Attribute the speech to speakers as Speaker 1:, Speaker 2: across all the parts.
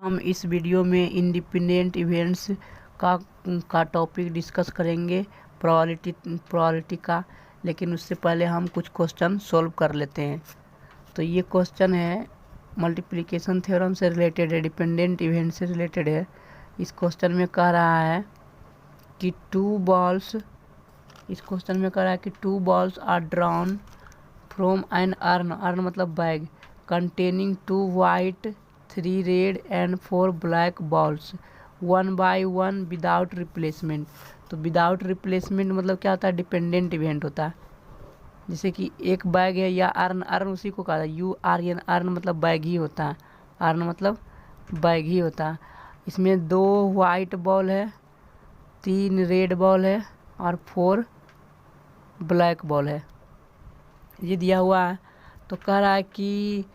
Speaker 1: हम इस वीडियो में इंडिपेंडेंट इवेंट्स का टॉपिक डिस्कस करेंगे प्रोबेबिलिटी का। लेकिन उससे पहले हम कुछ क्वेश्चन सॉल्व कर लेते हैं। तो ये क्वेश्चन है मल्टीप्लिकेशन थ्योरम से रिलेटेड है, डिपेंडेंट इवेंट से रिलेटेड है। इस क्वेश्चन में कह रहा है कि two balls are drawn from an urn मतलब bag containing 2 white, 3 red and 4 black balls, 1 by 1 without replacement। तो विदाउट रिप्लेसमेंट मतलब क्या होता है? डिपेंडेंट इवेंट होता है। जैसे कि एक बैग है या अर्न उसी को कहा जाता है। अर्न मतलब बैग ही होता है। अर्न मतलब बैग ही होता है। इसमें 2 वाइट बॉल है, 3 रेड बॉल है और 4 ब्लैक बॉल है। ये दिया हुआ है। तो कह रहा है कि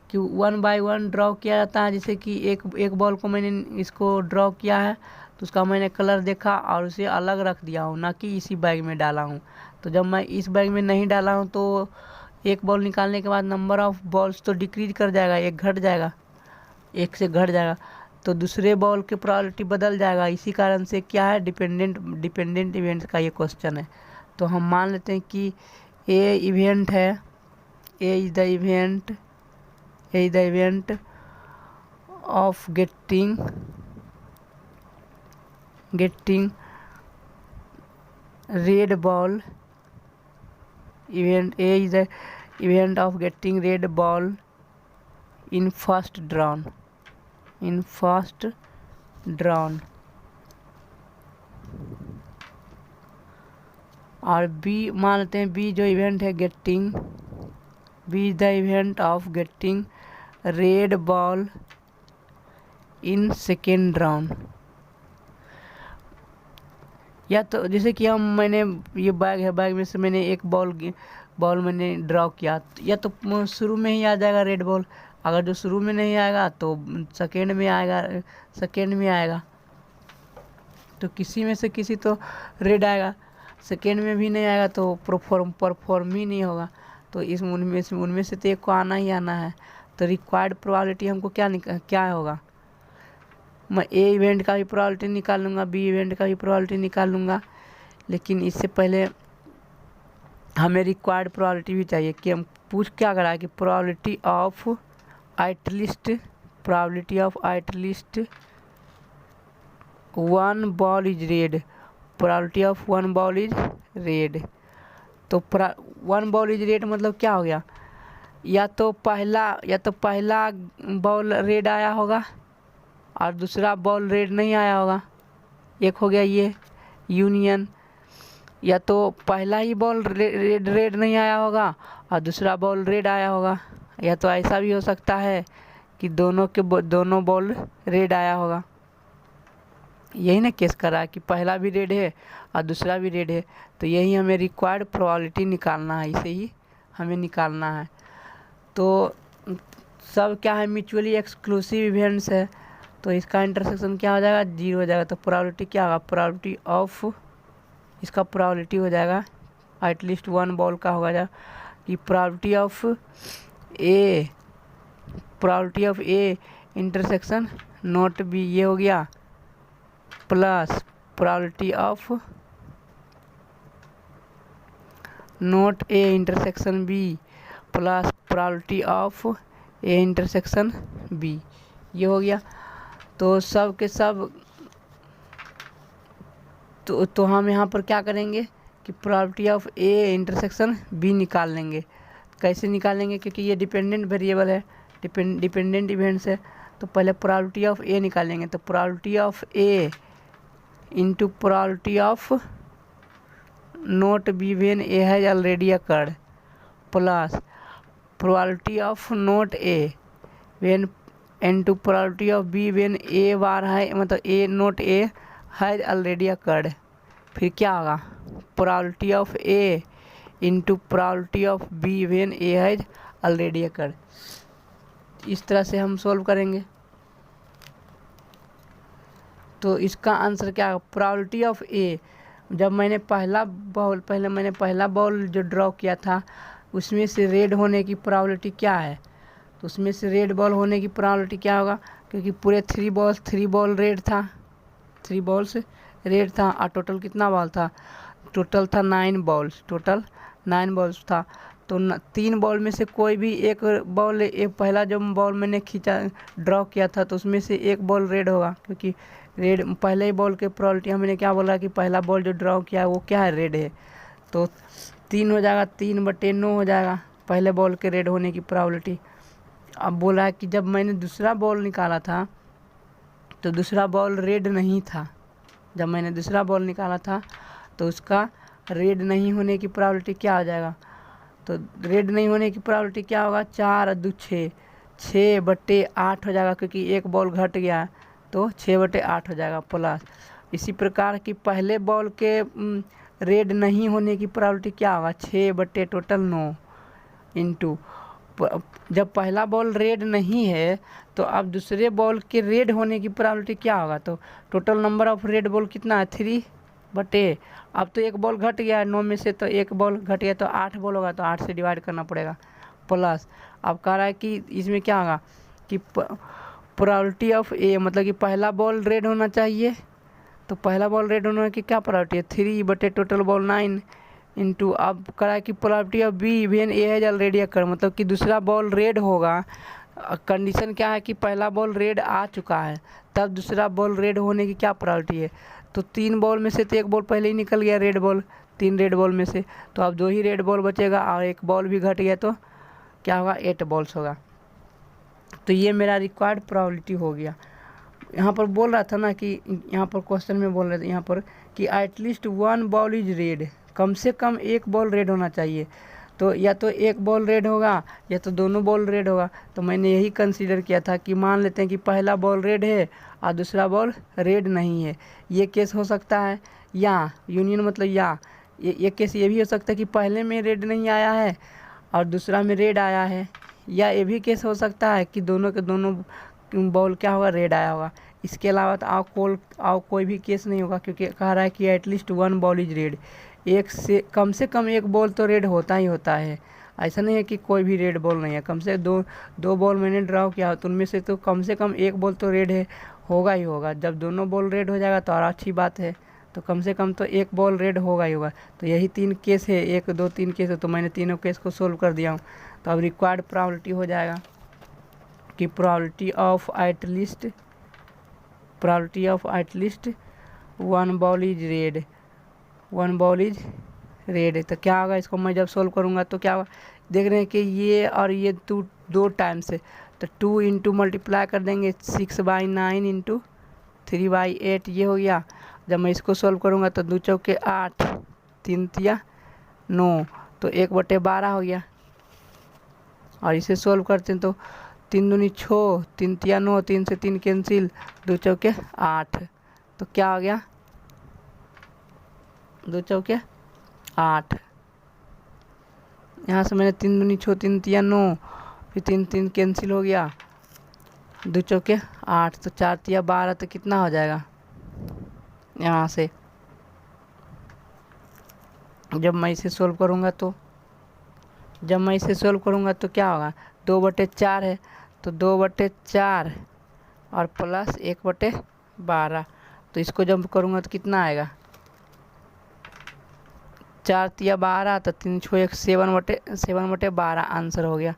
Speaker 1: 1 बाय 1 ड्रॉ किया जाता है। जैसे कि एक बॉल को मैंने इसको ड्रॉ किया है तो उसका मैंने कलर देखा और उसे अलग रख दिया हूँ, ना कि इसी बैग में डाला हूँ। तो जब मैं इस बैग में नहीं डाला हूँ तो एक बॉल निकालने के बाद नंबर ऑफ बॉल्स तो डिक्रीज कर जाएगा, एक घट जाएगा, एक से घट जाएगा। तो दूसरे बॉल की प्रोबेबिलिटी बदल जाएगा। इसी कारण से क्या है? डिपेंडेंट इवेंट का ये क्वेश्चन है। तो हम मान लेते हैं कि ए इवेंट है, A is the event of getting red ball। event A is the event of getting red ball in first drawn। और B मान लेते हैं, B जो इवेंट है B is the event of getting red ball in second round. या तो जैसे कि मैंने ये बैग है, बैग में से मैंने एक बॉल मैंने ड्रॉ किया, या तो शुरू में ही आ जाएगा रेड बॉल। अगर जो शुरू में नहीं आएगा तो सेकेंड में आएगा। तो किसी में से किसी तो रेड आएगा, सेकेंड में भी नहीं आएगा तो परफॉर्म ही नहीं होगा। तो उनमें से तो एक को आना ही आना है। तो रिक्वायर्ड प्रोबेबिलिटी हमको क्या होगा? मैं ए इवेंट का भी प्रोबेबिलिटी निकाल लूँगा, बी इवेंट का भी प्रोबेबिलिटी निकाल लूँगा। लेकिन इससे पहले हमें रिक्वायर्ड प्रोबेबिलिटी भी चाहिए कि हम क्या करा है कि probability of at least 1 ball is red. Probability of 1 ball is red. तो 1 बॉल इज रेड मतलब क्या हो गया? या तो पहला बॉल रेड आया होगा और दूसरा बॉल रेड नहीं आया होगा। एक हो गया ये यूनियन। या तो पहला ही बॉल रेड नहीं आया होगा और दूसरा बॉल रेड आया होगा। या तो ऐसा भी हो सकता है कि दोनों बॉल रेड आया होगा। यही ना केस करा कि पहला भी रेड है और दूसरा भी रेड है। तो यही हमें रिक्वायर्ड प्रोबेबिलिटी निकालना है, इसे ही हमें निकालना है। तो सब क्या है? म्यूचुअली एक्सक्लूसिव इवेंट्स है। तो इसका इंटरसेक्शन क्या हो जाएगा? 0 हो जाएगा। तो प्रोबेबिलिटी क्या होगा? इसका प्रोबेबिलिटी हो जाएगा एटलीस्ट 1 बॉल का होगा कि probability of A intersection not B, ये हो गया, plus probability of not A intersection B plus probability of A intersection B. ये हो गया। तो सब के सब तो हम यहाँ पर क्या करेंगे कि probability of A intersection B निकाल लेंगे। कैसे निकालेंगे? क्योंकि ये डिपेंडेंट वेरिएबल है, डिपेंडेंट इवेंट्स है। तो पहले प्रोबेबिलिटी ऑफ ए निकालेंगे। तो probability of A into probability of not B when A has already occurred plus probability of not A when into probability of b when a bar है, मतलब a not a has already occurred. फिर क्या होगा? Probability of a into probability of b when a has already occurred. इस तरह से हम solve करेंगे। तो इसका आंसर क्या होगा? प्रोबेबिलिटी ऑफ a, जब मैंने पहला बॉल जो ड्रॉ किया था उसमें से रेड होने की प्रोबेबिलिटी क्या है? तो उसमें से रेड बॉल होने की प्रोबेबिलिटी क्या होगा? क्योंकि पूरे 3 बॉल रेड था, 3 बॉल्स रेड था और टोटल कितना बॉल था, टोटल था 9 बॉल्स, टोटल 9 बॉल्स था। तो 3 बॉल में से कोई भी एक बॉल, एक पहला जो बॉल मैंने खींचा ड्रॉ किया था तो उसमें से एक बॉल रेड होगा, क्योंकि रेड पहले ही बॉल के प्रोबेबिलिटी हमने क्या बोला कि पहला बॉल जो ड्रॉ किया है वो क्या है, रेड है। तो 3 हो जाएगा, 3/9 हो जाएगा पहले बॉल के रेड होने की प्रोबेबिलिटी। अब बोला है कि जब मैंने दूसरा बॉल निकाला था तो दूसरा बॉल रेड नहीं था, जब मैंने दूसरा बॉल निकाला था तो उसका रेड नहीं होने की प्रोबेबिलिटी क्या हो जाएगा, तो रेड नहीं होने की प्रोबेबिलिटी क्या होगा, 4 और 2 6, 6/8 हो जाएगा, क्योंकि एक बॉल घट गया तो 6/8 हो जाएगा प्लस। इसी प्रकार की पहले बॉल के रेड नहीं होने की प्रोबेबिलिटी क्या होगा, 6/9 इंटू, जब पहला बॉल रेड नहीं है तो अब दूसरे बॉल के रेड होने की प्रोबेबिलिटी क्या होगा, तो total number of red ball कितना है, 3/, अब तो एक बॉल घट गया है 9 में से, तो एक बॉल घट गया तो 8 बॉल होगा, तो 8 से डिवाइड करना पड़ेगा प्लस। अब कह रहा है कि इसमें क्या होगा कि प्रोबेबिलिटी ऑफ ए, मतलब कि पहला बॉल रेड होना चाहिए, तो पहला बॉल रेड होने की क्या प्रोबेबिलिटी है, 3 टोटल बॉल 9 इंटू, अब करा कि probability of B given A has already occur, मतलब कि दूसरा बॉल रेड होगा। कंडीशन क्या है कि पहला बॉल रेड आ चुका है, तब दूसरा बॉल रेड होने की क्या प्रोबेबिलिटी है, तो 3 बॉल में से तो एक बॉल पहले ही निकल गया रेड बॉल, 3 रेड बॉल में से, तो अब 2 ही रेड बॉल बचेगा और एक बॉल भी घट गया तो क्या होगा, 8 बॉल्स होगा। तो ये मेरा रिक्वायर्ड प्रोबेबिलिटी हो गया। यहाँ पर बोल रहा था ना कि यहाँ पर क्वेश्चन में बोल रहे थे यहाँ पर कि एटलीस्ट 1 बॉल इज रेड, कम से कम एक बॉल रेड होना चाहिए, तो या तो एक बॉल रेड होगा या तो दोनों बॉल रेड होगा। तो मैंने यही कंसीडर किया था कि मान लेते हैं कि पहला बॉल रेड है और दूसरा बॉल रेड नहीं है, ये केस हो सकता है, या यूनियन मतलब या ये केस ये भी हो सकता है कि पहले में रेड नहीं आया है और दूसरा में रेड आया है, या ये भी केस हो सकता है कि दोनों के दोनों बॉल क्या होगा, रेड आया होगा। इसके अलावा तो कोई भी केस नहीं होगा, क्योंकि कह रहा है कि एटलीस्ट 1 बॉल इज रेड, एक से कम एक बॉल तो रेड होता ही होता है। ऐसा नहीं है कि कोई भी रेड बॉल नहीं है, कम से दो बॉल मैंने ड्रॉ किया तो उनमें से तो कम से कम एक बॉल तो रेड है, होगा ही होगा। जब दोनों बॉल रेड हो जाएगा तो और अच्छी बात है, तो कम से कम तो एक बॉल रेड होगा ही होगा। तो यही 3 केस है, 1 2 3 केस है, तो मैंने तीनों केस को सोल्व कर दिया हूँ। तो अब रिक्वायर्ड प्रोबेबिलिटी हो जाएगा कि probability of at least 1 ball is red, 1 ball is red. तो क्या होगा, इसको मैं जब सोल्व करूँगा तो क्या होगा, देख रहे हैं कि ये और ये 2 टाइम्स है, तो 2 इंटू मल्टीप्लाई कर देंगे 6/9 इंटू 3/8, ये हो गया। जब मैं इसको सोल्व करूँगा तो 2 चौके 8, 3 तिया 9, तो 1/12 हो गया। और इसे सोल्व करते हैं तो 3 दूनी 6, 3 तिया 9, 3 से 3 कैंसिल, 2 चौके 8, तो क्या हो गया, 2 चौके 8। यहाँ से मैंने 3 दूनी 6, 3 तिया 9, फिर 3 कैंसिल हो गया, 2 चौके 8, तो 4 तिया 12, तो कितना हो जाएगा, यहाँ से जब मैं इसे सोल्व करूँगा तो क्या होगा, 2/4 है, तो 2/4 और प्लस 1/12, तो इसको जब करूँगा तो कितना आएगा, 4 तिया 12, तो 3 6 1 7/12 आंसर हो गया।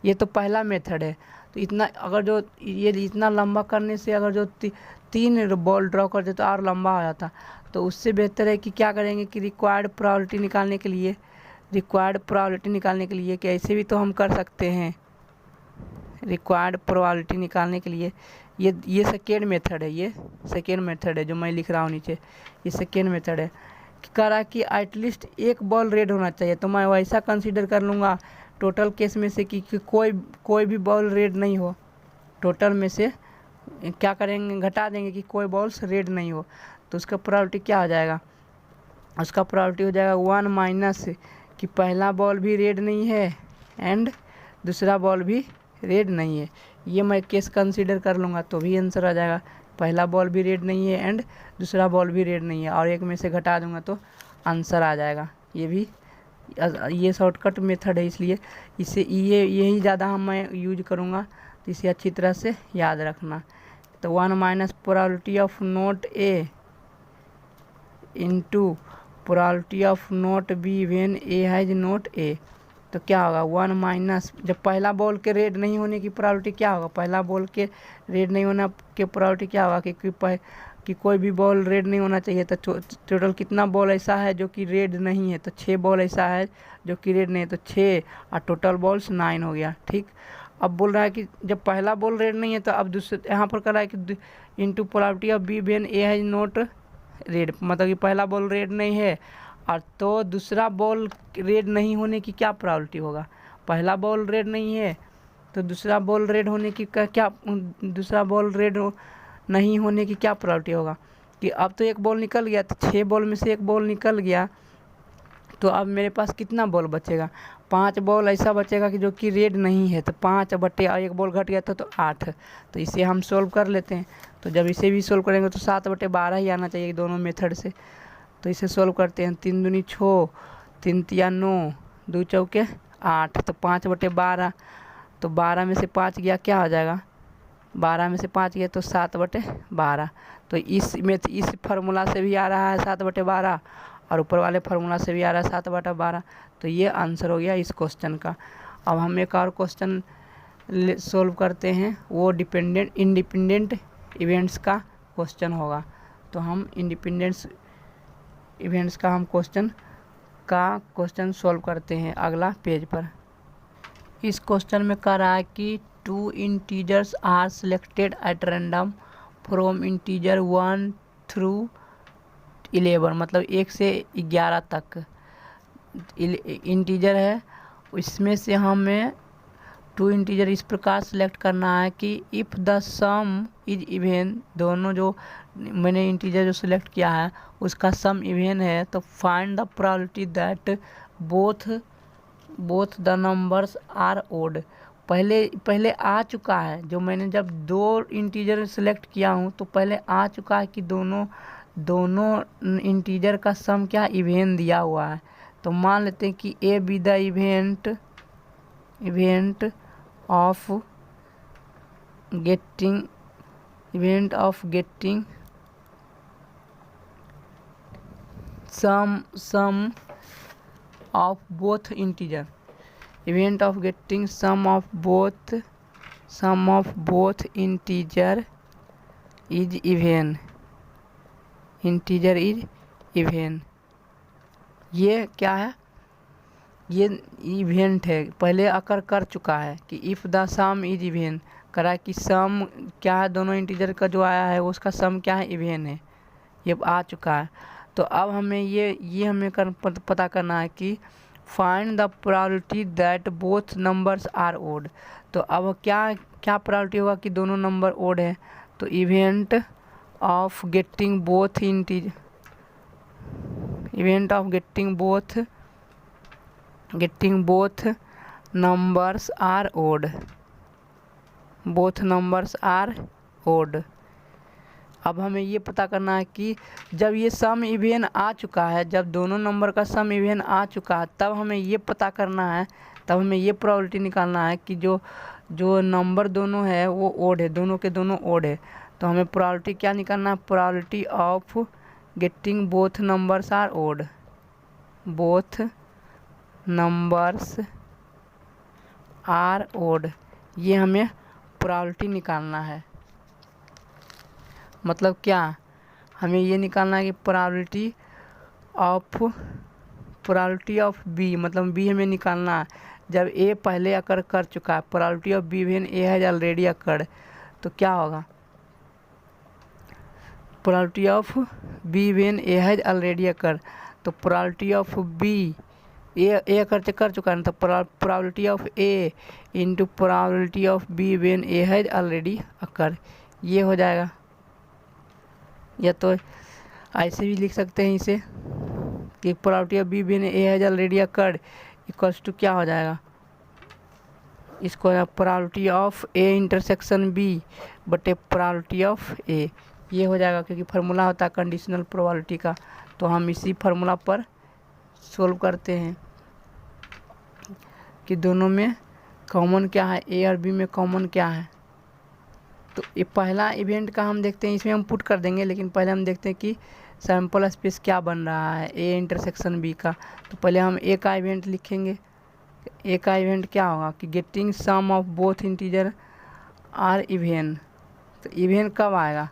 Speaker 1: ये तो पहला मेथड है। तो इतना अगर जो ये इतना लंबा करने से अगर जो 3 बॉल ड्रॉ कर दे तो और लंबा हो जाता, तो उससे बेहतर है कि क्या करेंगे कि रिक्वायर्ड प्रोबेबिलिटी निकालने के लिए कि ऐसे भी तो हम कर सकते हैं। रिक्वायर्ड प्रोबेबिलिटी निकालने के लिए ये सेकेंड मेथड है, जो मैं लिख रहा हूँ नीचे, ये सेकेंड मेथड है। कह रहा कि एटलीस्ट एक बॉल रेड होना चाहिए, तो मैं वैसा कंसीडर कर लूँगा टोटल केस में से कि कोई भी बॉल रेड नहीं हो। टोटल में से क्या करेंगे, घटा देंगे कि कोई बॉल्स रेड नहीं हो, तो उसका प्रोबेबिलिटी क्या हो जाएगा, उसका प्रोबेबिलिटी हो जाएगा 1 माइनस कि पहला बॉल भी रेड नहीं है एंड दूसरा बॉल भी रेड नहीं है। ये मैं केस कंसीडर कर लूँगा तो भी आंसर आ जाएगा, पहला बॉल भी रेड नहीं है एंड दूसरा बॉल भी रेड नहीं है, और एक में से घटा दूंगा तो आंसर आ जाएगा। ये शॉर्टकट मेथड है, इसलिए इसे यही ज़्यादा मैं यूज करूँगा, तो इसे अच्छी तरह से याद रखना। तो 1 minus probability of not A into probability of not B when A has not A. तो क्या होगा 1 माइनस, जब पहला बॉल के रेड नहीं होने की प्रोबेबिलिटी क्या होगा, पहला बॉल के रेड नहीं होना के प्रोबेबिलिटी क्या होगा कि कोई भी बॉल रेड नहीं होना चाहिए। तो टोटल कितना बॉल ऐसा है जो कि रेड नहीं है, तो 6 बॉल ऐसा है जो कि रेड नहीं है, तो 6 और टोटल बॉल्स 9 हो गया। ठीक, अब बोल रहा है कि जब पहला बॉल रेड नहीं है तो अब दूसरे यहाँ पर कर रहा है कि into probability of B when A has not red, मतलब कि पहला बॉल रेड नहीं है और तो दूसरा बॉल रेड नहीं होने की क्या प्रोबेबिलिटी होगा। पहला बॉल रेड नहीं है तो दूसरा बॉल रेड होने की क्या, दूसरा बॉल रेड नहीं होने की क्या प्रोबेबिलिटी होगा कि अब तो एक बॉल निकल गया, तो 6 बॉल में से एक बॉल निकल गया, तो अब मेरे पास कितना बॉल बचेगा, 5 बॉल ऐसा बचेगा कि जो कि रेड नहीं है। तो 5 बटे एक बॉल घट गया तो 8। तो इसे हम सोल्व कर लेते हैं। तो जब इसे भी सोल्व करेंगे तो 7 बटे 12 ही आना चाहिए दोनों मेथड से। तो इसे सोल्व करते हैं। 3 दूनी 6, 3 तिया 9, 2 चौके 8, तो 5 बटे 12, तो 12 में से 5 गया क्या हो जाएगा, 12 में से 5 गया तो 7 बटे 12। तो इस फार्मूला से भी आ रहा है 7 बटे 12 और ऊपर वाले फार्मूला से भी आ रहा है 7 बटा 12। तो ये आंसर हो गया इस क्वेश्चन का। अब हम एक और क्वेश्चन सोल्व करते हैं, वो इंडिपेंडेंट इवेंट्स का क्वेश्चन होगा। तो हम इंडिपेंडेंट इवेंट्स का हम क्वेश्चन सोल्व करते हैं अगला पेज पर। इस क्वेश्चन में कह रहा है कि 2 integers are selected at random from integer 1 through 11, मतलब 1 से 11 तक इंटीजर है। इसमें से हमें 2 इंटीजर इस प्रकार सेलेक्ट करना है कि if the some is even, दोनों जो मैंने इंटीजर जो सिलेक्ट किया है उसका सम इवन है, तो find the probability that both the numbers are odd. पहले आ चुका है, जो मैंने जब 2 इंटीजर सेलेक्ट किया हूँ तो पहले आ चुका है कि दोनों इंटीजर का सम क्या इवेन दिया हुआ है। तो मान लेते हैं कि A be the event of getting sum of both integer, event of getting sum of both integer is even, integer is even. ये क्या है, ये इवेंट है, पहले अकर कर चुका है कि if the some is even, करा कि सम क्या है, दोनों इंटीजर का जो आया है उसका सम क्या है, इवन है, ये आ चुका है। तो अब हमें ये हमें पता करना है कि find the probability that both numbers are odd. तो अब क्या प्रोबेबिलिटी होगा कि दोनों नंबर ओड है। तो event of getting both numbers are odd। अब हमें ये पता करना है कि जब ये सम इवन आ चुका है, जब दोनों नंबर का सम इवन आ चुका है, तब हमें ये पता करना है, तब हमें ये प्रोबेबिलिटी निकालना है कि जो नंबर दोनों है वो ओड है, दोनों के दोनों ओड है। तो हमें प्रोबेबिलिटी क्या निकालना है, probability of getting both numbers are odd, both numbers are odd, ये हमें प्रोबेबिलिटी निकालना है। मतलब क्या, हमें ये निकालना है कि प्रोबेबिलिटी ऑफ बी, मतलब बी हमें निकालना है जब ए पहले अकर कर चुका है। Probability of B when A has already occurred, तो क्या होगा, probability of B when A has already occurred, तो प्रोबेबिलिटी ऑफ बी ए कर चुका है, तो probability of A into probability of B when A has already occurred, ये हो जाएगा। या तो ऐसे भी लिख सकते हैं इसे कि probability of B when A has already occurred equals to क्या हो जाएगा, इसको probability of A intersection B बटे प्रोबेबिलिटी ऑफ ए, ये हो जाएगा, क्योंकि फार्मूला होता है कंडीशनल प्रोबेबिलिटी का। तो हम इसी फार्मूला पर सोल्व करते हैं कि दोनों में कॉमन क्या है, ए और बी में कॉमन क्या है। तो ये पहला इवेंट का हम देखते हैं, इसमें हम पुट कर देंगे, लेकिन पहले हम देखते हैं कि सैम्पल स्पेस क्या बन रहा है ए इंटरसेक्शन बी का। तो पहले हम ए का इवेंट लिखेंगे। ए का इवेंट क्या होगा कि getting sum of both integer are even. तो इवेन कब आएगा,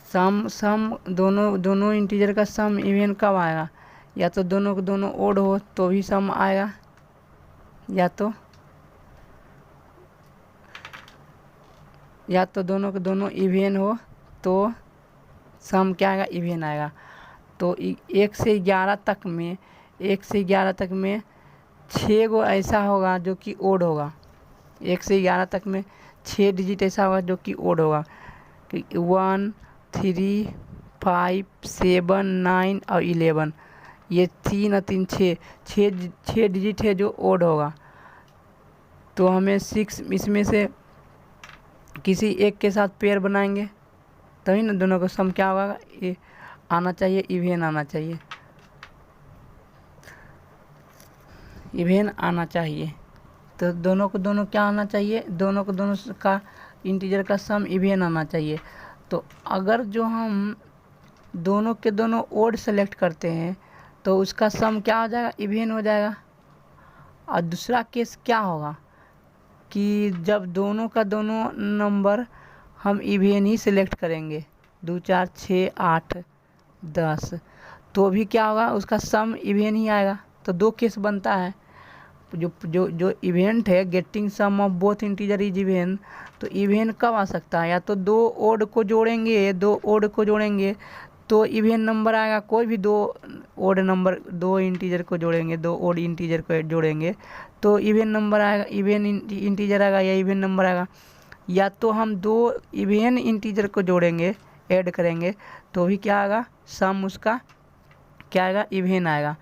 Speaker 1: सम दोनों इंटीजर का सम इवेन कब आएगा, या तो दोनों के दोनों ओड हो तो भी सम आएगा, या तो दोनों के दोनों इवेन हो तो सम क्या आएगा, इवेन आएगा। तो 1 से 11 तक में 6 गो ऐसा होगा जो कि ओड होगा। 1 से 11 तक में 6 डिजिट ऐसा होगा जो कि ओड होगा, 1 3 5 7 9 और 11। ये 3 और 3 6 डिजिट है जो ओड होगा। तो हमें 6 इसमें से किसी एक के साथ पेयर बनाएंगे तभी ना दोनों का सम क्या होगा, ये आना चाहिए, इवेन आना चाहिए, इवेन आना चाहिए। तो दोनों को दोनों क्या आना चाहिए, दोनों को दोनों का इंटीजर का सम इवेन आना चाहिए। तो अगर जो हम दोनों के दोनों ओड सेलेक्ट करते हैं तो उसका सम क्या हो जाएगा, इवेन हो जाएगा। और दूसरा केस क्या होगा कि जब दोनों का दोनों नंबर हम इवेन ही सिलेक्ट करेंगे, 2 4 6 8 10, तो भी क्या होगा, उसका सम इवेन ही आएगा। तो 2 केस बनता है। जो इवेंट है getting sum of both integer is even, तो इवेन कब आ सकता है, या तो 2 ओड को जोड़ेंगे तो इवेन नंबर आएगा। कोई भी 2 ओड नंबर 2 इंटीजर को जोड़ेंगे, 2 ओड इंटीजर को जोड़ेंगे तो इवेन नंबर आएगा, इवेन इंटीजर आएगा या इवेन नंबर आएगा। या तो हम 2 इवेन इंटीजर को जोड़ेंगे, ऐड करेंगे तो भी क्या आएगा, सम उसका क्या आएगा, इवेन आएगा।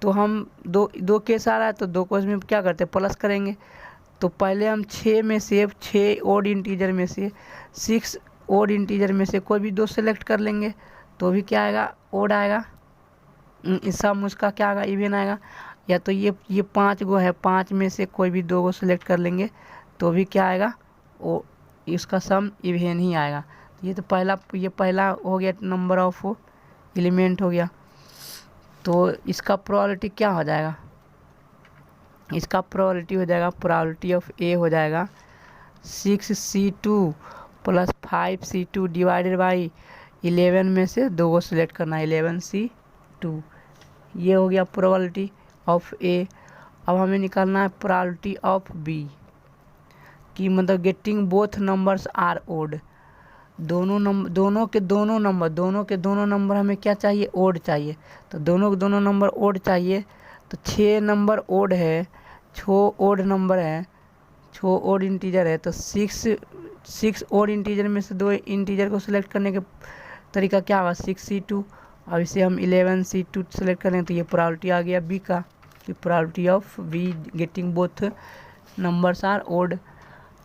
Speaker 1: तो हम दो केस आ रहा है तो 2 को इसमें क्या करते हैं, प्लस करेंगे। तो पहले हम 6 ओड इंटीजर में से 6 ओड इंटीजर में से कोई भी 2 सेलेक्ट कर लेंगे तो भी क्या आएगा, ओड आएगा। सम उसका क्या आएगा, इवेन आएगा। या तो ये 5 गो है, 5 में से कोई भी 2 गो सेलेक्ट कर लेंगे तो भी क्या आएगा, वो इसका सम इवेन ही आएगा। ये तो पहला हो गया, नंबर ऑफ एलिमेंट हो गया। तो इसका प्रोबेबिलिटी क्या हो जाएगा, इसका प्रोबेबिलिटी हो जाएगा, प्रोबेबिलिटी ऑफ ए हो जाएगा 6C2 + 5C2 डिवाइडेड बाई 11 में से 2 को सिलेक्ट करना है, 11C2। ये हो गया प्रोबेबिलिटी ऑफ ए। अब हमें निकालना है प्रोबेबिलिटी ऑफ बी कि मतलब getting both numbers are odd. दोनों के दोनों नंबर हमें क्या चाहिए, ओड चाहिए। तो दोनों के दोनों नंबर ओड चाहिए। तो 6 नंबर ओड है, 6 ओड नंबर है, 6 ओड इंटीजर है। तो 6 ओड इंटीजर में से 2 इंटीजर को सिलेक्ट करने के तरीका क्या होगा, 6C2। अब इसे हम 11C2 सेलेक्ट करें तो ये प्रोबेबिलिटी आ गया बी का, कि probability of B getting both numbers are odd.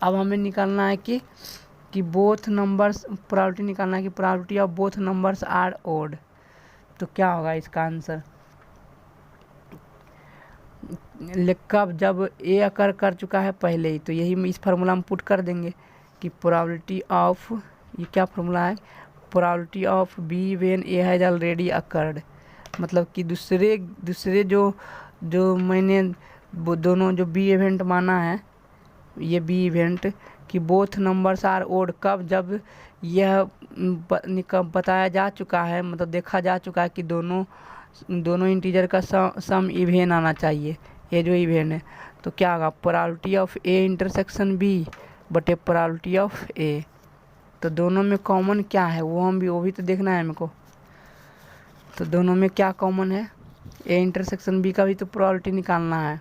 Speaker 1: अब हमें निकालना है कि बोथ नंबर्स, प्रोबेबिलिटी निकालना है कि probability of both numbers are odd. तो क्या होगा इसका आंसर, कब, जब ए अकर कर चुका है पहले ही। तो यही इस फार्मूला में पुट कर देंगे कि प्रोबेबिलिटी ऑफ, ये क्या फार्मूला है, probability of B when A has already occurred. मतलब कि दूसरे जो मैंने दोनों जो बी इवेंट माना है, ये बी इवेंट कि बोथ नंबर्स आर ओड, कब, जब यह बताया जा चुका है, मतलब देखा जा चुका है कि दोनों इंटीजर का सम इवेन आना चाहिए, ये जो इवेन है। तो क्या होगा, probability of A intersection B बटे प्रोबेबिलिटी ऑफ ए। तो दोनों में कॉमन क्या है वो भी तो देखना है हमको। तो दोनों में क्या कॉमन है, ए इंटरसेक्शन बी का भी तो प्रोबेबिलिटी निकालना है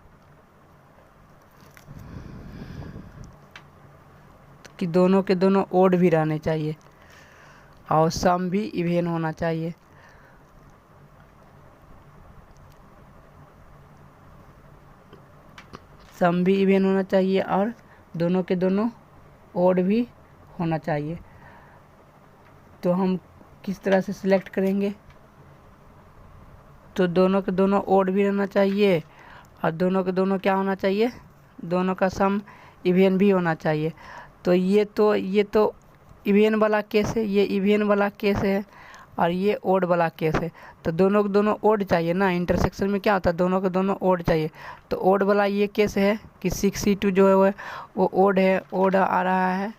Speaker 1: कि दोनों के दोनों ओड भी रहने चाहिए और सम भी इवेन होना चाहिए। सम भी इवेन होना चाहिए और दोनों के दोनों ओड भी होना चाहिए। तो हम किस तरह से सिलेक्ट करेंगे, तो दोनों के दोनों ओड भी रहना चाहिए और दोनों के दोनों क्या होना चाहिए, दोनों का सम इवेन भी होना चाहिए। तो ये तो इवेन वाला केस है, ये इवेन वाला केस है और ये ओड वाला केस है। तो दोनों को दोनों ओड चाहिए ना, इंटरसेक्शन में क्या होता है दोनों को दोनों ओड चाहिए। तो ओड वाला ये केस है कि 6c2 जो है वो ओड है, ओड आ रहा है,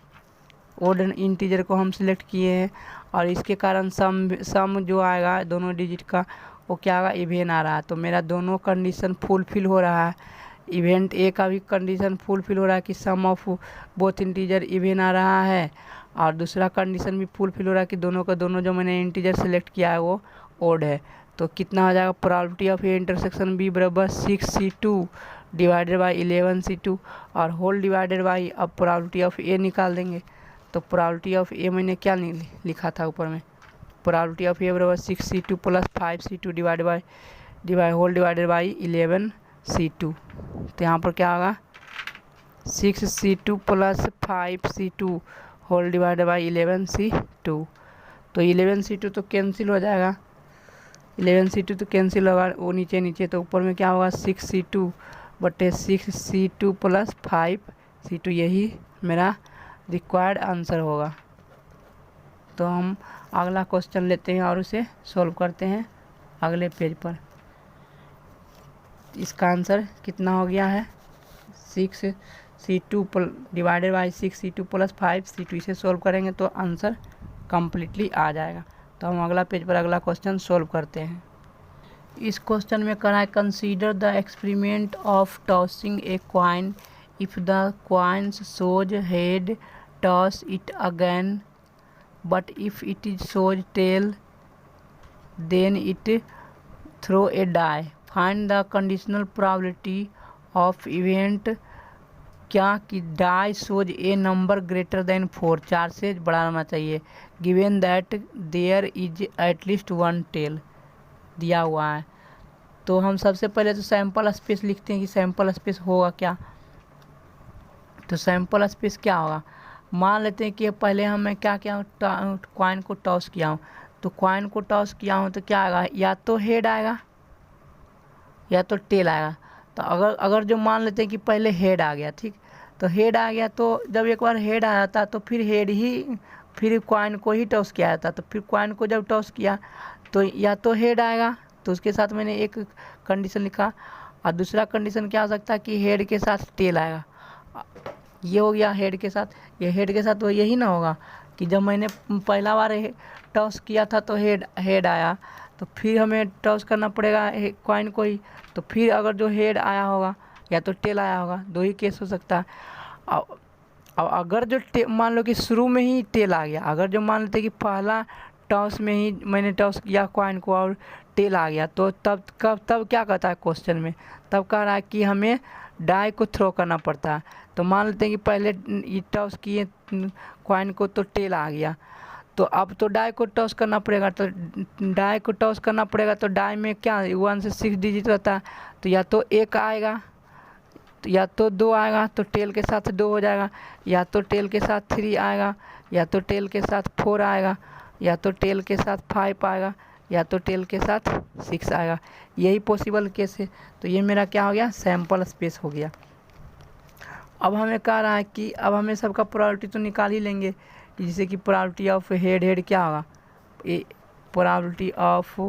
Speaker 1: ओड इंटीजर को हम सिलेक्ट किए हैं और इसके कारण सम जो आएगा दोनों डिजिट का वो क्या आएगा, इवेन आ रहा है। तो मेरा दोनों कंडीशन फुलफिल हो रहा है। इवेंट ए का भी कंडीशन फुलफिल हो रहा है कि सम ऑफ बोथ इंटीजर इवेन आ रहा है, और दूसरा कंडीशन भी फुलफिल हो रहा है कि दोनों का दोनों जो मैंने इंटीजर सेलेक्ट किया है वो ओड है। तो कितना हो जाएगा, probability of A intersection B बराबर 6c2 डिवाइडेड बाई 11c2 और होल डिवाइडेड बाई, अब प्रोबेबिलिटी ऑफ ए निकाल देंगे। तो प्रोबेबिलिटी ऑफ ए मैंने क्या लिखा था ऊपर में, प्रोबेबिलिटी ऑफ ए बराबर 6c2 plus 5c2 whole divided by 11c2। तो यहाँ पर क्या होगा 6c2 plus 5c2 whole divided by 11c2। तो 11c2 तो कैंसिल हो जाएगा, 11c2 तो कैंसिल होगा वो नीचे, तो ऊपर में क्या होगा 6c2 बटे 6c2 प्लस 5c2, यही मेरा रिक्वायर्ड आंसर होगा। तो हम अगला क्वेश्चन लेते हैं और उसे सॉल्व करते हैं अगले पेज पर। इसका आंसर कितना हो गया है 6c2 divided by 6c2 plus 5c2, इसे सॉल्व करेंगे तो आंसर कम्प्लीटली आ जाएगा। तो हम अगला पेज पर अगला क्वेश्चन सॉल्व करते हैं। इस क्वेश्चन में करा है consider the experiment of tossing a coin, if the coins shows head toss it again, but if it is shows tail then it throw a die, find the conditional probability of event क्या कि die shows a number greater than 4, 4 से बड़ा होना चाहिए, given that there is at least one tail दिया हुआ है। तो हम सबसे पहले तो सैंपल स्पेस लिखते हैं कि सैंपल स्पेस होगा क्या। तो सैंपल स्पेस क्या होगा, मान लेते हैं कि पहले मैं क्या किया हूँ, क्वाइन को टॉस किया हूँ। तो क्वाइन को टॉस किया हूँ तो क्या आएगा, या तो हेड आएगा या तो टेल आएगा। तो अगर जो मान लेते हैं कि पहले हेड आ गया, ठीक, तो हेड आ गया, तो जब एक बार हेड आ जाता तो फिर क्वाइन को ही टॉस किया जाता। तो फिर क्वाइन को जब टॉस किया तो या तो हेड आएगा, तो उसके साथ मैंने एक कंडीशन लिखा, और दूसरा कंडीशन क्या हो सकता है कि हेड के साथ टेल आएगा। ये हो गया हेड के साथ, ये हेड के साथ तो यही ना होगा कि जब मैंने पहला बार टॉस किया था तो हेड आया, तो फिर हमें टॉस करना पड़ेगा क्वाइन को ही। तो फिर अगर जो हेड आया होगा या तो टेल आया होगा, दो ही केस हो सकता है। अब अगर जो मान लो कि शुरू में ही टेल आ गया, अगर जो मान लेते कि पहला टॉस में ही मैंने टॉस किया क्वाइन को और टेल आ गया, तो तब क्या कहता है क्वेश्चन में, तब कह रहा है कि हमें डाई को थ्रो करना पड़ता है। तो मान लेते हैं कि पहले टॉस किए क्वाइन को तो टेल आ गया, तो अब तो डाई को टॉस करना पड़ेगा। तो डाई को टॉस करना पड़ेगा तो डाई में क्या 1 से 6 डिजिट रहता है, तो या तो 1 आएगा तो या तो 2 आएगा, तो टेल के साथ 2 हो जाएगा, या तो टेल के साथ 3 आएगा, या तो टेल के साथ 4 आएगा, या तो टेल के साथ 5 आएगा, या तो टेल के साथ 6 आएगा। यही पॉसिबल केस है। तो ये मेरा क्या हो गया, सैंपल स्पेस हो गया। अब हमें कह रहा है कि अब हमें सबका प्रोबेबिलिटी तो निकाल ही लेंगे, जैसे कि प्रोबेबिलिटी ऑफ हेड क्या होगा, प्रोबेबिलिटी ऑफ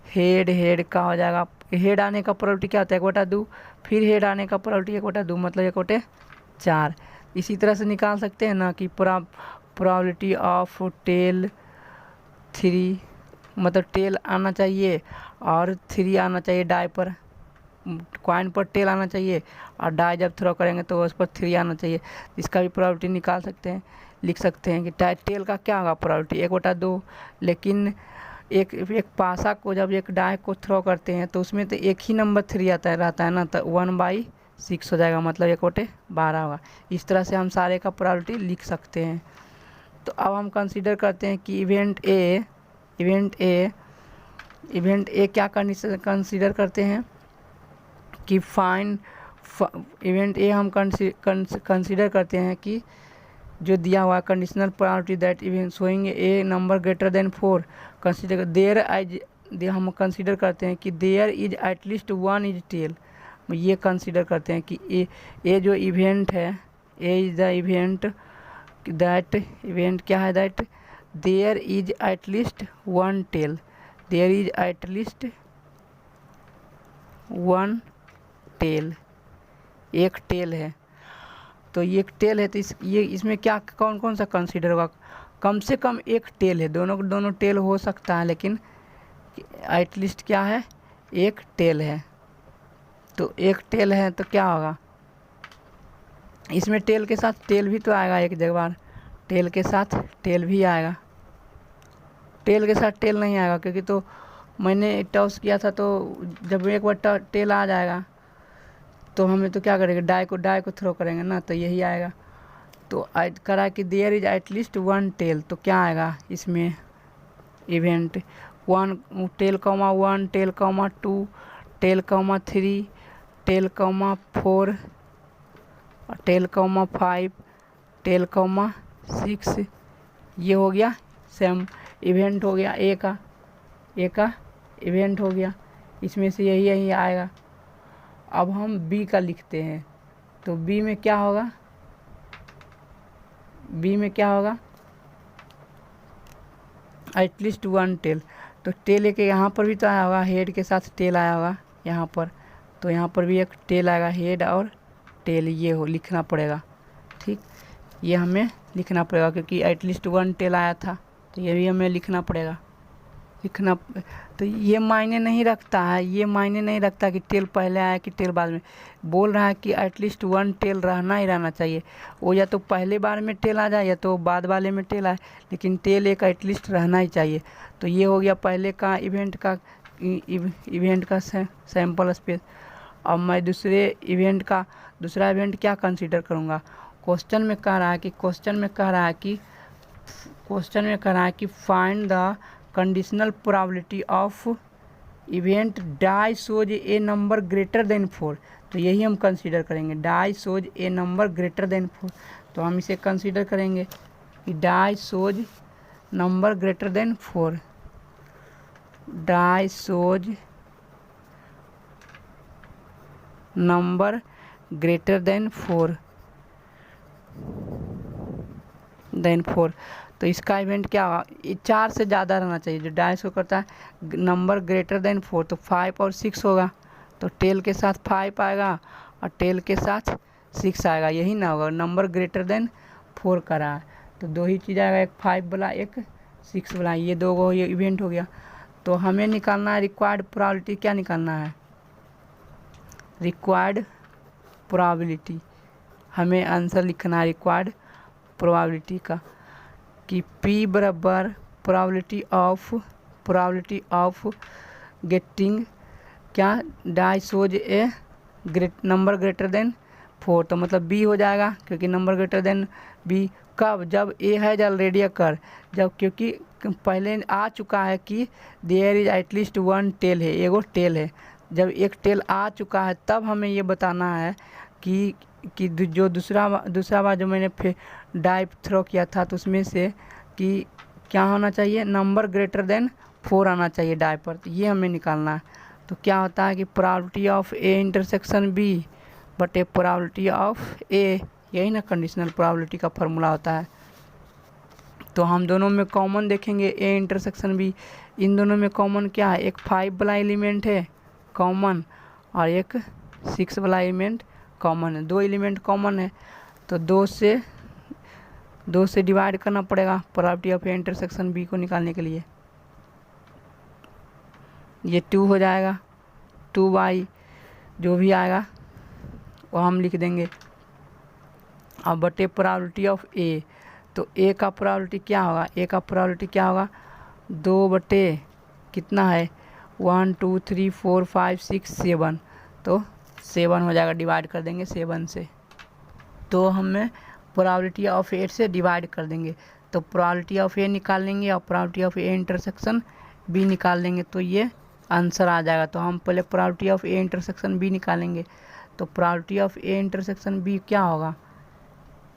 Speaker 1: हेड का हो जाएगा, हेड आने का प्रोबेबिलिटी क्या होता है 1/2, फिर हेड आने का प्रोबेबिलिटी 1/2 मतलब 1/4। इसी तरह से निकाल सकते हैं ना कि प्रोबेबिलिटी ऑफ टेल 3, मतलब टेल आना चाहिए और 3 आना चाहिए डाई पर, क्वाइन पर टेल आना चाहिए, और डाई जब थ्रो करेंगे तो उस पर 3 आना चाहिए। इसका भी प्रोबेबिलिटी निकाल सकते हैं, लिख सकते हैं कि टेल का क्या होगा प्रोबेबिलिटी 1/2। लेकिन एक पासा को जब एक डाई को थ्रो करते हैं तो उसमें तो एक ही नंबर 3 रहता है ना, तो 1/6 हो जाएगा, मतलब 1/12 होगा। इस तरह से हम सारे का प्रोबेबिलिटी लिख सकते हैं। तो अब हम कंसीडर करते हैं कि इवेंट ए क्या कंसीडर करते हैं कि इवेंट ए हम कंसीडर करते हैं कि जो दिया हुआ conditional probability that event showing a number greater than 4 consider हम कंसीडर करते हैं कि there is at least 1 is tail, ये कंसीडर करते हैं कि ए जो इवेंट है, A is the event, that event क्या है, that there is at least one tail, there is at least one tail, एक टेल है। तो ये एक टेल है, तो ये इसमें क्या कौन कौन सा कंसीडर होगा, कम से कम एक टेल है, दोनों टेल हो सकता है, लेकिन एटलीस्ट क्या है, एक टेल है। तो एक टेल है तो क्या होगा, इसमें टेल के साथ टेल भी तो आएगा, एक जगह टेल के साथ टेल भी आएगा, टेल के साथ टेल नहीं आएगा, क्योंकि तो मैंने टॉस किया था, तो जब एक बार टेल आ जाएगा तो हमें तो क्या करेंगे, डाई को थ्रो करेंगे ना, तो यही आएगा। तो करा कि there is at least one tail, तो क्या आएगा इसमें event, one tail comma one, tail comma two, tail comma three, tail comma four, tail comma five, tail comma six. ये हो गया सेम इवेंट हो गया, ए का इवेंट हो गया, इसमें से यही आएगा। अब हम बी का लिखते हैं, तो बी में क्या होगा, बी में क्या होगा, एटलीस्ट वन टेल। तो टेल एक यहाँ पर भी तो आया होगा, हेड के साथ टेल आया होगा यहाँ पर, तो यहाँ पर भी एक टेल आएगा, हेड और टेल, ये हो लिखना पड़ेगा। ठीक, ये हमें लिखना पड़ेगा क्योंकि एटलीस्ट वन टेल आया था, तो ये भी हमें लिखना पड़ेगा। तो ये मायने नहीं रखता है, ये मायने नहीं रखता कि टेल पहले आया कि टेल बाद में, बोल रहा है कि एटलीस्ट वन टेल रहना चाहिए, वो या तो पहले बार में टेल आ जाए या तो बाद वाले में टेल आए, लेकिन टेल एक एटलीस्ट रहना ही चाहिए। तो ये हो गया पहले का इवेंट का सैम्पल स्पेस। अब मैं दूसरा इवेंट क्या कंसीडर करूँगा, क्वेश्चन में कह रहा है कि find the conditional probability of event die shows a number greater than 4। तो यही हम कंसीडर करेंगे, die shows a number greater than 4। तो हम इसे कंसीडर करेंगे कि die shows number greater than 4, die shows number greater than 4 तो इसका इवेंट क्या होगा, 4 से ज़्यादा रहना चाहिए। जो डाई शो करता है नंबर ग्रेटर देन 4, तो 5 और 6 होगा, तो टेल के साथ 5 आएगा और टेल के साथ 6 आएगा, यही ना होगा, नंबर ग्रेटर देन 4 का रहा है। तो दो ही चीज़ आएगा, एक 5 वाला एक 6 वाला, ये दो को ये इवेंट हो गया। तो हमें निकालना है रिक्वायर्ड प्रोबेबिलिटी, क्या निकालना है, रिक्वायर्ड प्रोबेबिलिटी, हमें आंसर लिखना है रिक्वायर्ड प्रोबेबिलिटी का, कि P बराबर प्रोबेबिलिटी ऑफ गेटिंग क्या, die shows a number greater than 4, तो मतलब B हो जाएगा, क्योंकि नंबर ग्रेटर देन B कब, जब A है ऑलरेडी अकर, जब क्योंकि पहले आ चुका है कि there is at least one tail है, एगो टेल है, जब एक टेल आ चुका है तब हमें ये बताना है कि जो दूसरा बार जो मैंने फिर डाई थ्रो किया था, तो उसमें से कि क्या होना चाहिए, नंबर ग्रेटर देन 4 आना चाहिए डाई पर, तो ये हमें निकालना है। तो क्या होता है कि probability of A intersection B बटे प्रोबेबिलिटी ऑफ ए, यही ना कंडीशनल प्रोबेबिलिटी का फॉर्मूला होता है। तो हम दोनों में कॉमन देखेंगे ए इंटरसेक्शन बी, इन दोनों में कॉमन क्या है, एक 5 वाला एलिमेंट है कॉमन और एक 6 वाला एलिमेंट कॉमन है, 2 एलिमेंट कॉमन है, तो 2 से डिवाइड करना पड़ेगा probability of A intersection B को निकालने के लिए। ये 2 हो जाएगा, 2 जो भी आएगा वो हम लिख देंगे, अब बटे प्रोबेबिलिटी ऑफ ए, तो ए का प्रोबेबिलिटी क्या होगा, ए का प्रोबेबिलिटी क्या होगा, 2 बटे कितना है, 1 2 3 4 5 6 7, तो 7 हो जाएगा, डिवाइड कर देंगे 7 से, तो हमें प्रोबेबिलिटी ऑफ ए से डिवाइड कर देंगे, तो प्रोबेबिलिटी ऑफ ए निकाल लेंगे और probability of A intersection B निकाल लेंगे, तो ये आंसर आ जाएगा। तो हम पहले probability of A intersection B निकालेंगे, तो probability of A intersection B क्या होगा,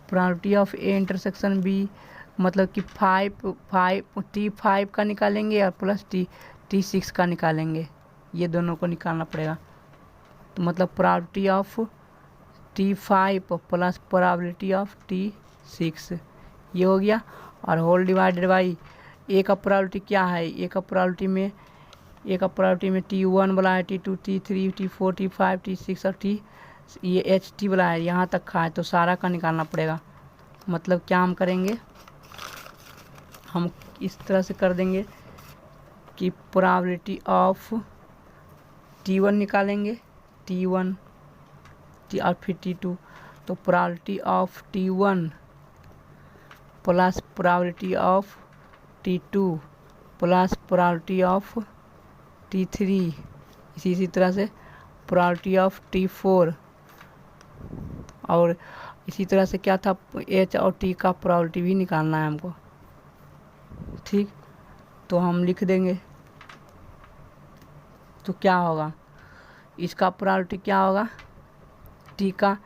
Speaker 1: probability of A intersection B मतलब कि 5 का निकालेंगे और प्लस T6 का निकालेंगे, ये दोनों को निकालना पड़ेगा। तो मतलब probability of T5 plus probability of T6, ये हो गया। और होल डिवाइडेड बाई ए का प्रोबेबिलिटी क्या है, ए का प्रोबेबिलिटी में T1 वाला है, T2, T3, T4, T5, T6 और ये HT वाला है, यहाँ तक का है, तो सारा का निकालना पड़ेगा। मतलब क्या हम करेंगे, हम इस तरह से कर देंगे कि प्रोबेबिलिटी ऑफ T1 निकालेंगे, T1 और फिर T2, तो probability of T1 plus probability of T2 plus probability of T3, इसी तरह से प्रोबेबिलिटी ऑफ T4, और इसी तरह से क्या था, H और T का प्रोबेबिलिटी भी निकालना है हमको। ठीक, तो हम लिख देंगे, तो क्या होगा, इसका प्रोबेबिलिटी क्या होगा, T का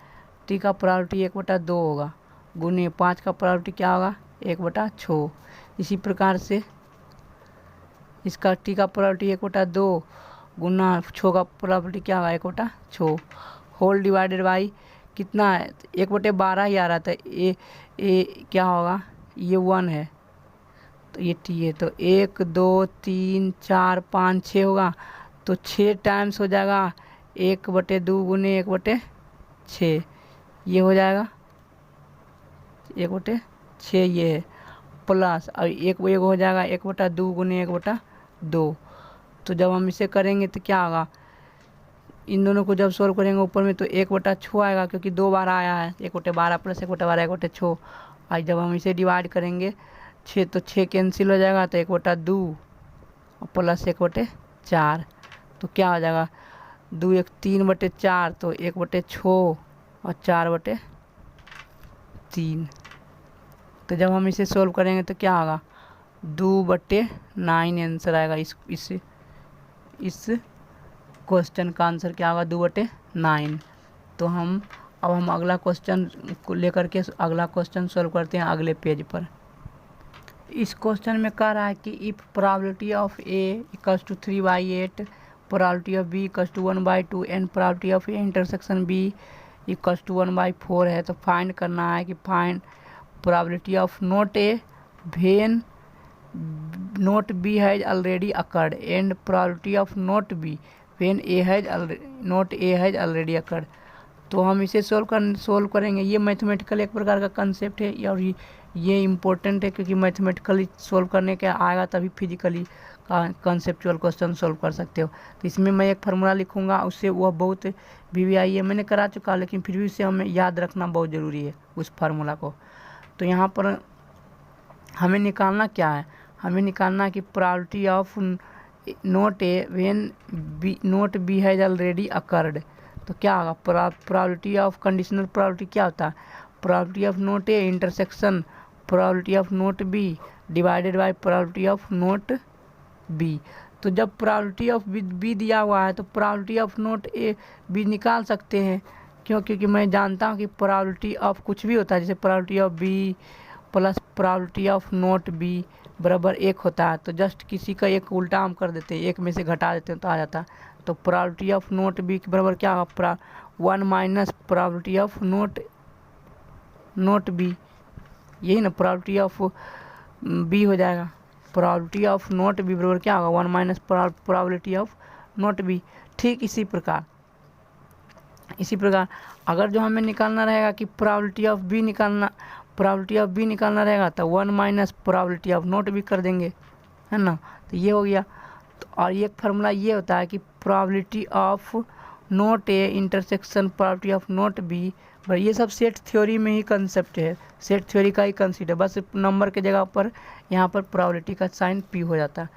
Speaker 1: प्रोबेबिलिटी 1/2 होगा, गुने 5 का प्रोबेबिलिटी क्या होगा 1/6। इसी प्रकार से इसका T का प्रोबेबिलिटी 1/2 गुना 6 का प्रोबेबिलिटी क्या होगा 1/6, होल डिवाइडेड बाई कितना है 1/12 ही आ रहा था, ए क्या होगा, ये 1 है तो ये T है, तो 1 2 3 4 5 6 होगा, तो 6 टाइम्स हो जाएगा 1/2 गुने 1/6, ये हो जाएगा 1/6, ये है प्लस, और एक हो जाएगा 1/2 गुने 1/2। तो जब हम इसे करेंगे तो क्या होगा, इन दोनों को जब सोल्व करेंगे ऊपर में तो 1/6 आएगा, क्योंकि 2 बार आया है, 1/12 प्लस 1/12 1/6। और जब हम इसे डिवाइड करेंगे 6 तो 6 कैंसिल हो जाएगा, तो 1/2 और प्लस 1/4, तो क्या हो जाएगा 2 1 3/4, तो 1/6 और 4/3। तो जब हम इसे सोल्व करेंगे तो क्या होगा 2/9 आंसर आएगा। इस क्वेश्चन का आंसर क्या होगा 2/9। तो हम अगला क्वेश्चन को लेकर के अगला क्वेश्चन सोल्व करते हैं अगले पेज पर। इस क्वेश्चन में कह रहा है कि if probability of A equals to 3/8, probability of B equals to 1/2 and probability of A intersection B equals to 1/4 है, तो फाइंड करना है कि find probability of not A when not B has already occurred and probability of not B when not A has already occurred. तो हम इसे solve करेंगे। ये मैथमेटिकल एक प्रकार का कंसेप्ट है, और ये इम्पोर्टेंट है, क्योंकि मैथमेटिकली सोल्व करने के आएगा तभी फिजिकली कंसेप्चुअल क्वेश्चन सोल्व कर सकते हो। तो इसमें मैं एक फार्मूला लिखूंगा, उससे वह बहुत VVI है मैंने करा चुका, लेकिन फिर भी उसे हमें याद रखना बहुत ज़रूरी है उस फार्मूला को। तो यहाँ पर हमें निकालना क्या है, हमें निकालना है कि probability of not A when not B has already occurred. तो क्या होगा, प्रोबेबिलिटी ऑफ कंडीशनल प्रोबेबिलिटी क्या होता है, probability of not A intersection probability of not B divided by probability of not B. तो जब प्रोबेबिलिटी ऑफ बी दिया हुआ है तो probability of not A B निकाल सकते हैं, क्योंकि मैं जानता हूँ कि प्रोबेबिलिटी ऑफ कुछ भी होता है, जैसे probability of B plus probability of not B बराबर 1 होता है। तो जस्ट किसी का एक उल्टा हम कर देते हैं, एक में से घटा देते हैं तो आ जाता है। तो प्रोबेबिलिटी ऑफ नोट बी के बराबर क्या होगा 1 minus probability of not B, यही ना प्रोबेबिलिटी ऑफ बी हो जाएगा। प्रोबेबिलिटी ऑफ नोट बी बराबर क्या होगा 1 minus probability of not B. ठीक इसी प्रकार अगर जो हमें निकालना रहेगा कि प्रोबेबिलिटी ऑफ बी निकालना रहेगा तो 1 minus probability of not B कर देंगे, है ना। तो ये हो गया। तो और एक फार्मूला ये होता है कि probability of not A intersection probability of not B, ये सब सेट थ्योरी में ही कंसेप्ट है, सेट थ्योरी का ही कंसेप्ट है, बस नंबर के जगह पर यहाँ पर प्रोबेबिलिटी का साइन P हो जाता है।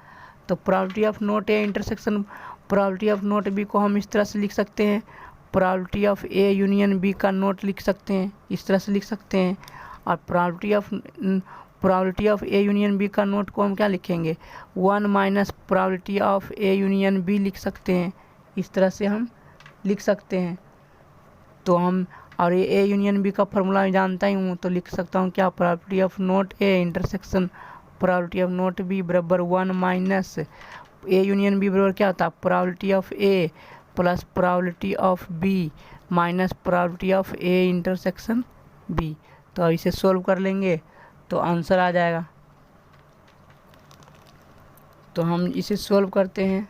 Speaker 1: तो probability of not A intersection probability of not B को हम इस तरह से लिख सकते हैं, probability of A union B का नोट लिख सकते हैं, इस तरह से लिख सकते हैं। और probability of A union B का नोट को हम क्या लिखेंगे 1 minus probability of A union B लिख सकते हैं, इस तरह से हम लिख सकते हैं। तो हम और ये ए यूनियन बी का फॉर्मूला मैं जानता ही हूँ, तो लिख सकता हूँ क्या probability of not A intersection probability of not B बराबर 1 माइनस ए यूनियन बी बराबर क्या होता है probability of A plus probability of B minus probability of A intersection B. तो इसे सोल्व कर लेंगे तो आंसर आ जाएगा। तो हम इसे सोल्व करते हैं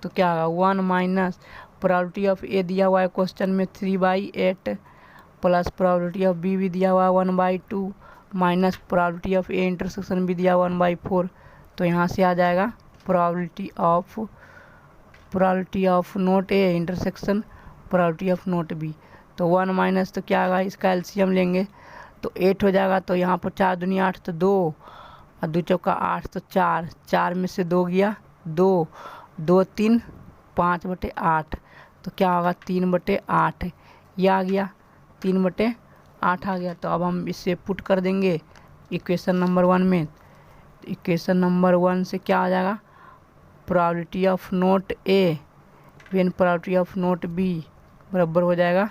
Speaker 1: तो क्या होगा, 1 माइनस प्रोबेबिलिटी ऑफ ए दिया हुआ है क्वेश्चन में 3/8 प्लस प्रोबेबिलिटी ऑफ बी भी दिया हुआ है 1/2 minus probability of A intersection भी दिया हुआ 1/4। तो यहाँ से आ जाएगा probability of not A intersection probability of not B. तो 1 माइनस तो क्या आएगा, इसका एलसीएम लेंगे तो 8 हो जाएगा। तो यहाँ पर 4 दूनी 8 तो 2 और 2 चौका 8 तो 4, 4 में से 2 गया 2, 2 3 5/8 तो क्या होगा 3/8 ये आ गया, 3/8 आ गया। तो अब हम इसे पुट कर देंगे इक्वेशन नंबर 1 में। इक्वेशन नंबर 1 से क्या आ जाएगा, probability of not A when probability of not B बराबर हो जाएगा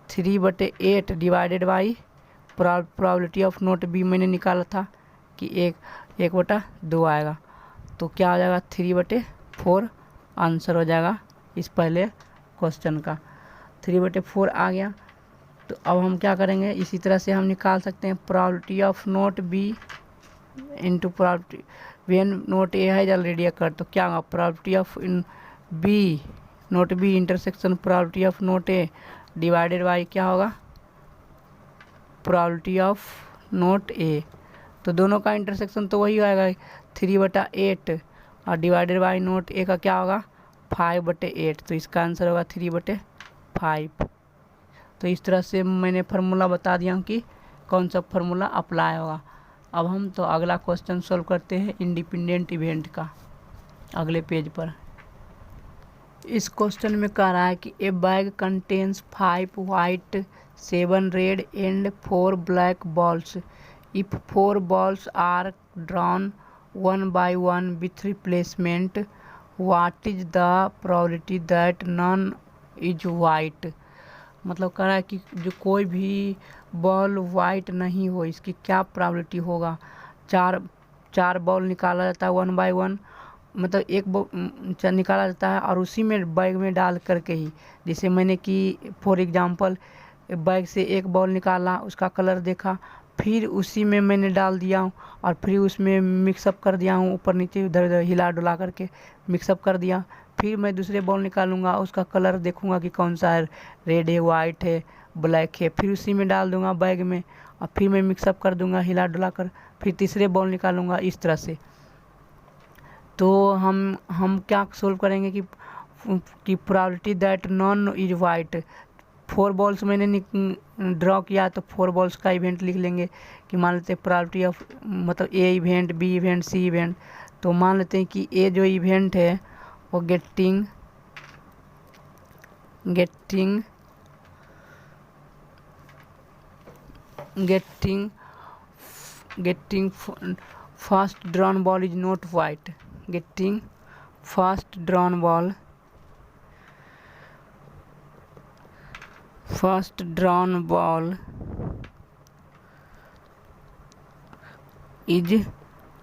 Speaker 1: 3/8 divided by probability of not B मैंने निकाला था कि 1/2 आएगा। तो क्या आ जाएगा 3/4 आंसर हो जाएगा इस पहले क्वेश्चन का। 3/4 आ गया। तो अब हम क्या करेंगे, इसी तरह से हम निकाल सकते हैं probability of not B into probability when not A है ऑलरेडी अकर। तो क्या होगा probability of B not B intersection probability of not A divided by क्या होगा प्रोबेबिलिटी ऑफ नोट ए। तो दोनों का इंटरसेक्शन तो वही आएगा 3/8 और डिवाइडेड बाई नोट ए का क्या होगा 5/8। तो इसका आंसर होगा 3/5। तो इस तरह से मैंने फार्मूला बता दिया हूँ कि कौन सा फार्मूला अप्लाई होगा। अब हम तो अगला क्वेश्चन सॉल्व करते हैं इंडिपेंडेंट इवेंट का अगले पेज पर। इस क्वेश्चन में कह रहा है कि ए bag contains 5 white 7 red and 4 black balls. If 4 balls are drawn 1 by 1 with replacement, what is the probability that none is white? मतलब कह रहा है कि जो कोई भी बॉल वाइट नहीं हो इसकी क्या प्रोबेबिलिटी होगा। चार बॉल निकाला जाता है 1 by 1, मतलब एक निकाला जाता है और उसी में बैग में डाल करके ही, जैसे मैंने कि फॉर एग्जांपल बैग से एक बॉल निकाला उसका कलर देखा फिर उसी में मैंने डाल दिया हूँ और फिर उसमें मिक्सअप कर दिया हूँ, ऊपर नीचे इधर उधर हिला डुला करके मिक्सअप कर दिया। फिर मैं दूसरे बॉल निकालूंगा उसका कलर देखूंगा कि कौन सा है, रेड है वाइट है ब्लैक है, फिर उसी में डाल दूंगा बैग में और फिर मैं मिक्सअप कर दूंगा हिला डुला कर, फिर तीसरे बॉल निकालूंगा इस तरह से। तो हम क्या सोल्व करेंगे कि probability that non is white. 4 balls मैंने ड्रॉ किया तो 4 बॉल्स का इवेंट लिख लेंगे कि मान लेते हैं प्रोबेबिलिटी ऑफ मतलब ए इवेंट बी इवेंट सी इवेंट। तो मान लेते हैं कि ए जो इवेंट है वो getting first drawn ball is not white. Getting first drawn ball is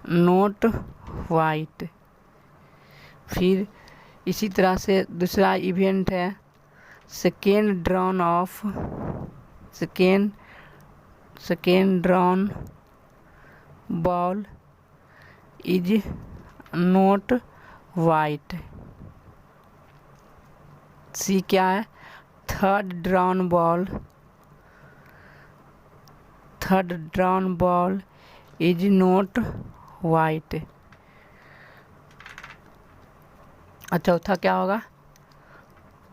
Speaker 1: not white. फिर इसी तरह से दूसरा इवेंट है second drawn ball is not white. C क्या है, third drawn ball is not white. अच्छा चौथा क्या होगा,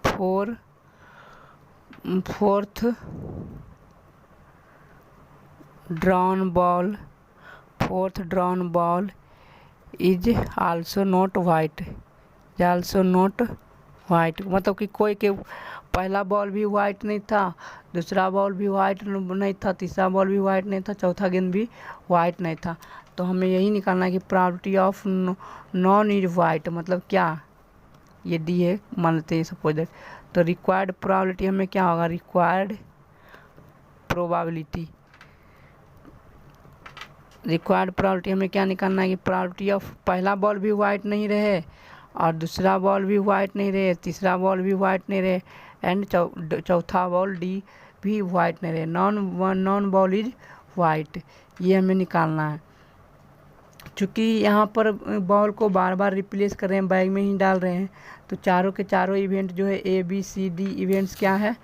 Speaker 1: fourth drawn ball is also not white. मतलब कि कोई के पहला बॉल भी वाइट नहीं था, दूसरा बॉल भी वाइट नहीं था, तीसरा बॉल भी वाइट नहीं था, चौथा गेंद भी वाइट नहीं था। तो हमें यही निकालना है कि probability of non is white मतलब क्या, ये डी है मान लेते हैं सपोज दैट। तो रिक्वायर्ड प्रोबेबिलिटी हमें क्या होगा, रिक्वायर्ड प्रोबेबिलिटी हमें क्या निकालना है कि प्रोबेबिलिटी ऑफ पहला बॉल भी वाइट नहीं रहे और दूसरा बॉल भी वाइट नहीं रहे, तीसरा बॉल भी वाइट नहीं रहे, एंड चौथा बॉल डी भी वाइट नहीं रहे। नॉन बॉल इज वाइट, ये हमें निकालना है। चूँकि यहाँ पर बॉल को बार बार रिप्लेस कर रहे हैं, बैग में ही डाल रहे हैं, तो चारों के चारों इवेंट जो है ABCD इवेंट्स क्या है,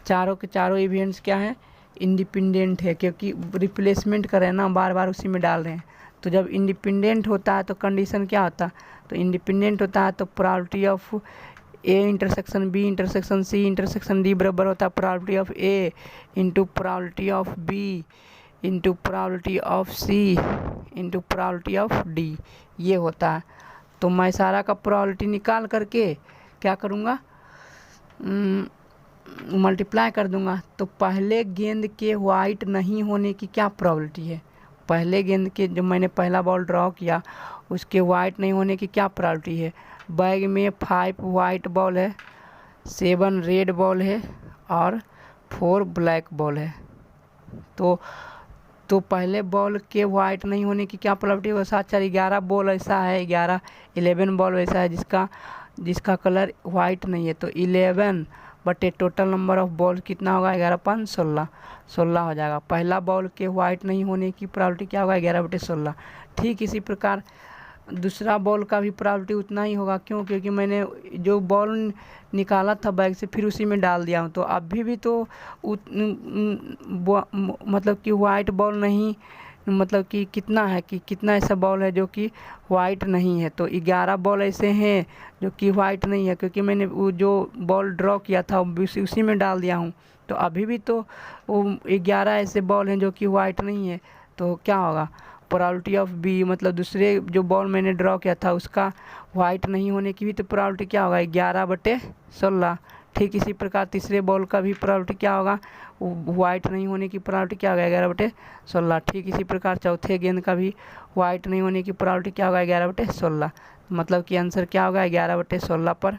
Speaker 1: चारों के चारों इवेंट्स क्या है, इंडिपेंडेंट है, क्योंकि रिप्लेसमेंट कर रहे हैं ना, बार बार उसी में डाल रहे हैं। तो जब इंडिपेंडेंट होता है तो कंडीशन क्या होता है, तो इंडिपेंडेंट होता है तो probability of A intersection B intersection C intersection D बराबर होता है probability of A into probability of B into probability of C into probability of D, ये होता है। तो मैं सारा का प्रोबेबिलिटी निकाल करके क्या करूँगा, मल्टीप्लाई कर दूंगा। तो पहले गेंद के वाइट नहीं होने की क्या प्रोबेबिलिटी है, पहले गेंद के जो मैंने पहला बॉल ड्रॉ किया उसके वाइट नहीं होने की क्या प्रोबेबिलिटी है। बैग में 5 वाइट बॉल है, 7 रेड बॉल है और 4 ब्लैक बॉल है। तो पहले बॉल के वाइट नहीं होने की क्या प्रोबेबिलिटी है, 7×4 11 बॉल ऐसा है, 11 बॉल ऐसा है जिसका कलर वाइट नहीं है। तो 11 बटे टोटल नंबर ऑफ बॉल कितना होगा, 11×5 16 हो जाएगा। पहला बॉल के वाइट नहीं होने की प्रोबेबिलिटी क्या होगा, 11/16। ठीक इसी प्रकार दूसरा बॉल का भी प्रोबेबिलिटी उतना ही होगा। क्यों, क्योंकि मैंने जो बॉल निकाला था बैग से फिर उसी में डाल दिया हूँ, तो अभी भी तो मतलब कि वाइट बॉल नहीं, मतलब कि कितना है कि कितना ऐसा बॉल है जो कि वाइट नहीं है। तो 11 बॉल ऐसे हैं जो कि वाइट नहीं है, क्योंकि मैंने वो जो बॉल ड्रॉ किया था उसी में डाल दिया हूँ। तो अभी भी तो वो 11 ऐसे बॉल हैं जो कि वाइट नहीं है। तो क्या होगा, प्रोबेबिलिटी ऑफ B मतलब दूसरे जो बॉल मैंने ड्रॉ किया था उसका वाइट नहीं होने की भी तो प्रोबेबिलिटी क्या होगा, 11/16। ठीक इसी प्रकार तीसरे बॉल का भी प्रोबेबिलिटी क्या होगा, वाइट नहीं होने की प्रोबेबिलिटी क्या होगा, 11/16। ठीक इसी प्रकार चौथे गेंद का भी वाइट नहीं होने की प्रोबेबिलिटी क्या होगा, 11/16। मतलब कि आंसर क्या होगा, 11/16 पर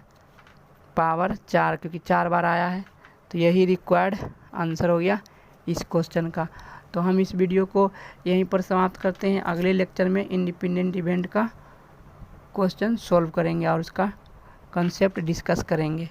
Speaker 1: पावर 4, क्योंकि 4 बार आया है। तो यही रिक्वायर्ड आंसर हो गया इस क्वेश्चन का। तो हम इस वीडियो को यहीं पर समाप्त करते हैं। अगले लेक्चर में इंडिपेंडेंट इवेंट का क्वेश्चन सॉल्व करेंगे और उसका कंसेप्ट डिस्कस करेंगे।